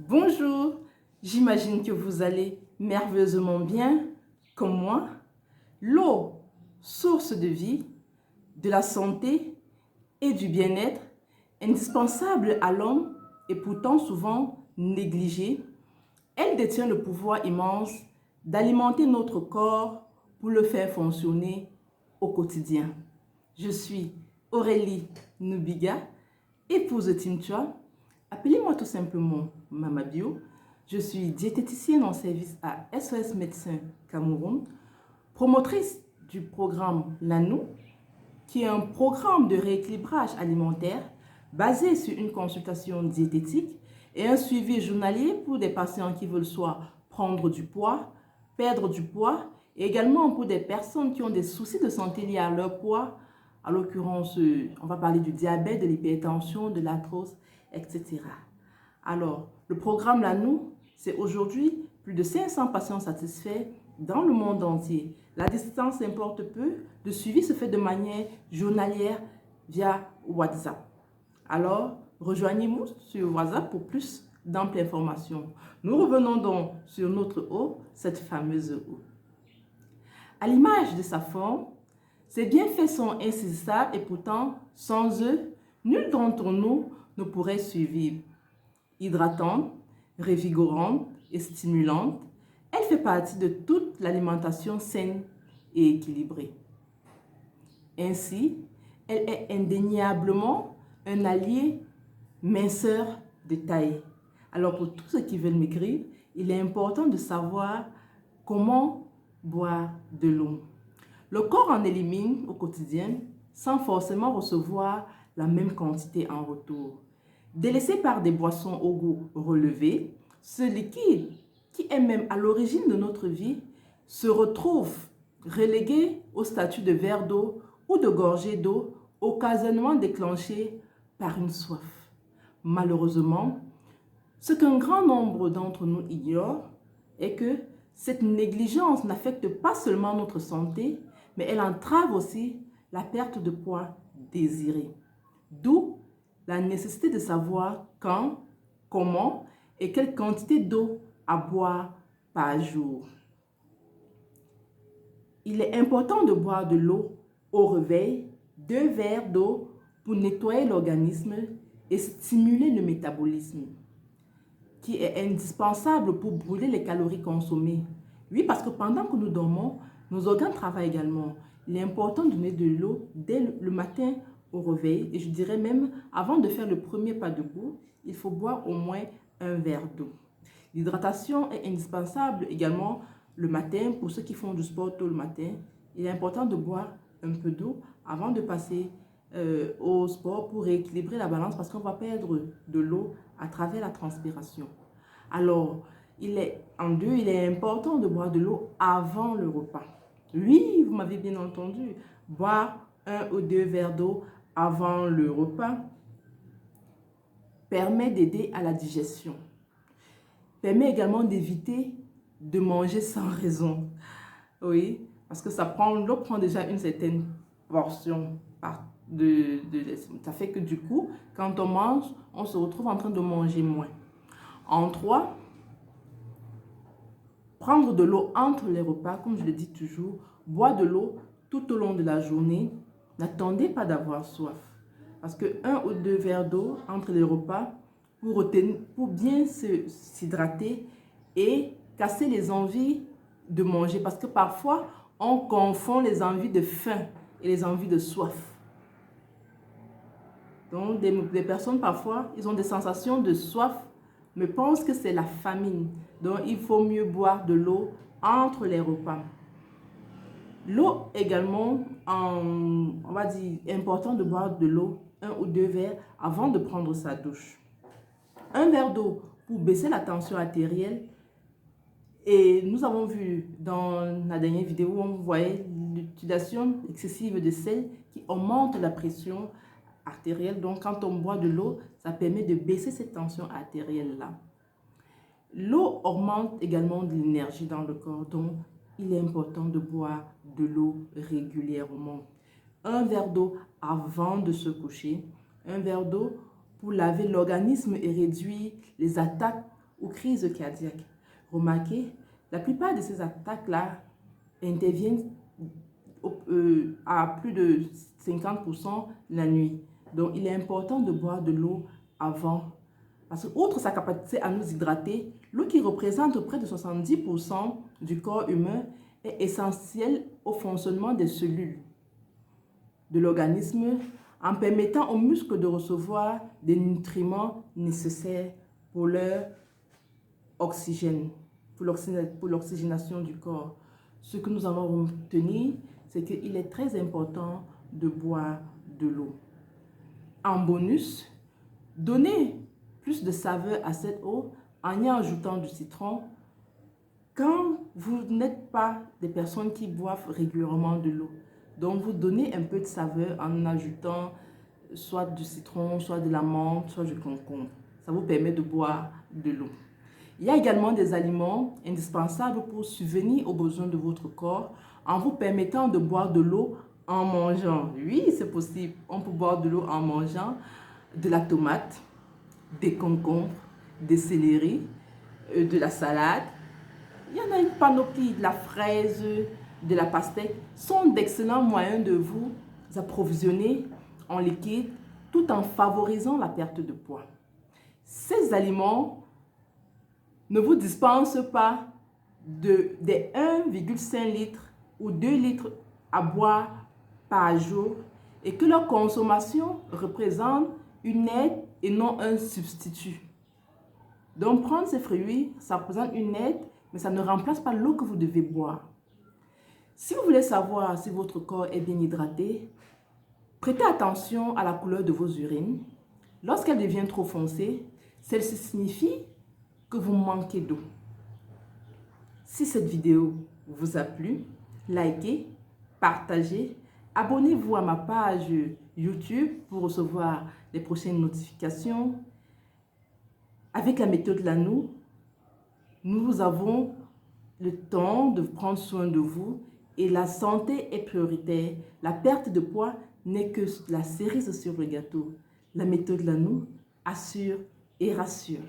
Bonjour, j'imagine que vous allez merveilleusement bien, comme moi. L'eau, source de vie, de la santé et du bien-être, indispensable à l'homme et pourtant souvent négligée, elle détient le pouvoir immense d'alimenter notre corps pour le faire fonctionner au quotidien. Je suis Aurélie Nubiga, épouse de Tim Chua. Appelez-moi tout simplement Mama Bio. Je suis diététicienne en service à SOS Médecins Cameroun, promotrice du programme LANOU, qui est un programme de rééquilibrage alimentaire basé sur une consultation diététique et un suivi journalier pour des patients qui veulent soit prendre du poids, perdre du poids, et également pour des personnes qui ont des soucis de santé liés à leur poids. À l'occurrence, on va parler du diabète, de l'hypertension, de l'arthrose, etc. Alors, le programme LANOU, c'est aujourd'hui plus de 500 patients satisfaits dans le monde entier. La distance importe peu, le suivi se fait de manière journalière via WhatsApp. Alors, rejoignez-nous sur WhatsApp pour plus d'amples informations. Nous revenons donc sur notre eau, cette fameuse eau. À l'image de sa forme, ses bienfaits sont insaisissables et pourtant, sans eux, nul d'entre nous ne pourrait survivre. Hydratante, revigorante et stimulante, elle fait partie de toute l'alimentation saine et équilibrée. Ainsi, elle est indéniablement un allié minceur de taille. Alors pour tous ceux qui veulent maigrir, il est important de savoir comment boire de l'eau. Le corps en élimine au quotidien sans forcément recevoir la même quantité en retour. Délaissé par des boissons au goût relevé, ce liquide, qui est même à l'origine de notre vie, se retrouve relégué au statut de verre d'eau ou de gorgée d'eau, occasionnellement déclenché par une soif. Malheureusement, ce qu'un grand nombre d'entre nous ignorent est que cette négligence n'affecte pas seulement notre santé, mais elle entrave aussi la perte de poids désirée. D'où la nécessité de savoir quand, comment et quelle quantité d'eau à boire par jour. Il est important de boire de l'eau au réveil, 2 verres d'eau pour nettoyer l'organisme et stimuler le métabolisme, qui est indispensable pour brûler les calories consommées. Oui, parce que pendant que nous dormons, nos organes travaillent également. Il est important de donner de l'eau dès le matin au réveil. Et je dirais même, avant de faire le premier pas debout, il faut boire au moins 1 verre d'eau. L'hydratation est indispensable également le matin pour ceux qui font du sport tôt le matin. Il est important de boire un peu d'eau avant de passer au sport pour rééquilibrer la balance parce qu'on va perdre de l'eau à travers la transpiration. Alors, il est important de boire de l'eau avant le repas. Oui, vous m'avez bien entendu, boire 1 ou 2 verres d'eau avant le repas permet d'aider à la digestion. Permet également d'éviter de manger sans raison. Oui, parce que l'eau prend déjà une certaine portion ça fait que du coup, quand on mange, on se retrouve en train de manger moins. En 3, prendre de l'eau entre les repas, comme je le dis toujours, boire de l'eau tout au long de la journée. N'attendez pas d'avoir soif. Parce que 1 ou 2 verres d'eau entre les repas pour bien s'hydrater et casser les envies de manger. Parce que parfois, on confond les envies de faim et les envies de soif. Donc, des personnes, parfois, ils ont des sensations de soif, mais pensent que c'est la famine. Donc, il faut mieux boire de l'eau entre les repas. L'eau également, on va dire, important de boire de l'eau, 1 ou 2 verres avant de prendre sa douche. 1 verre d'eau pour baisser la tension artérielle. Et nous avons vu dans la dernière vidéo, on voyait l'utilisation excessive de sel qui augmente la pression artérielle. Donc, quand on boit de l'eau, ça permet de baisser cette tension artérielle-là. L'eau augmente également de l'énergie dans le corps. Donc, il est important de boire de l'eau régulièrement. 1 verre d'eau avant de se coucher. 1 verre d'eau pour laver l'organisme et réduire les attaques ou crise cardiaque. Remarquez, la plupart de ces attaques-là interviennent à plus de 50% la nuit. Donc, il est important de boire de l'eau avant. Parce que, outre sa capacité à nous hydrater, l'eau qui représente près de 70% du corps humain est essentielle au fonctionnement des cellules de l'organisme en permettant aux muscles de recevoir des nutriments nécessaires pour leur oxygène, pour l'oxygénation du corps. Ce que nous allons retenir, c'est qu'il est très important de boire de l'eau. En bonus, donnez plus de saveur à cette eau en y ajoutant du citron. Quand vous n'êtes pas des personnes qui boivent régulièrement de l'eau, donc vous donnez un peu de saveur en ajoutant soit du citron, soit de la menthe, soit du concombre. Ça vous permet de boire de l'eau. Il y a également des aliments indispensables pour subvenir aux besoins de votre corps en vous permettant de boire de l'eau en mangeant. Oui, c'est possible. On peut boire de l'eau en mangeant de la tomate, des concombres, des céleris, de la salade. Il y en a une panoplie, de la fraise, de la pastèque. Sont d'excellents moyens de vous approvisionner en liquide tout en favorisant la perte de poids. Ces aliments ne vous dispensent pas des 1,5 litres ou 2 litres à boire par jour et que leur consommation représente une aide et non un substitut. Donc, prendre ces fruits, ça représente une aide, mais ça ne remplace pas l'eau que vous devez boire. Si vous voulez savoir si votre corps est bien hydraté, prêtez attention à la couleur de vos urines. Lorsqu'elle devient trop foncée, celle-ci signifie que vous manquez d'eau. Si cette vidéo vous a plu, likez, partagez, abonnez-vous à ma page YouTube pour recevoir les prochaines notifications. Avec la méthode Lanou, nous avons le temps de prendre soin de vous et la santé est prioritaire. La perte de poids n'est que la cerise sur le gâteau. La méthode Lanou assure et rassure.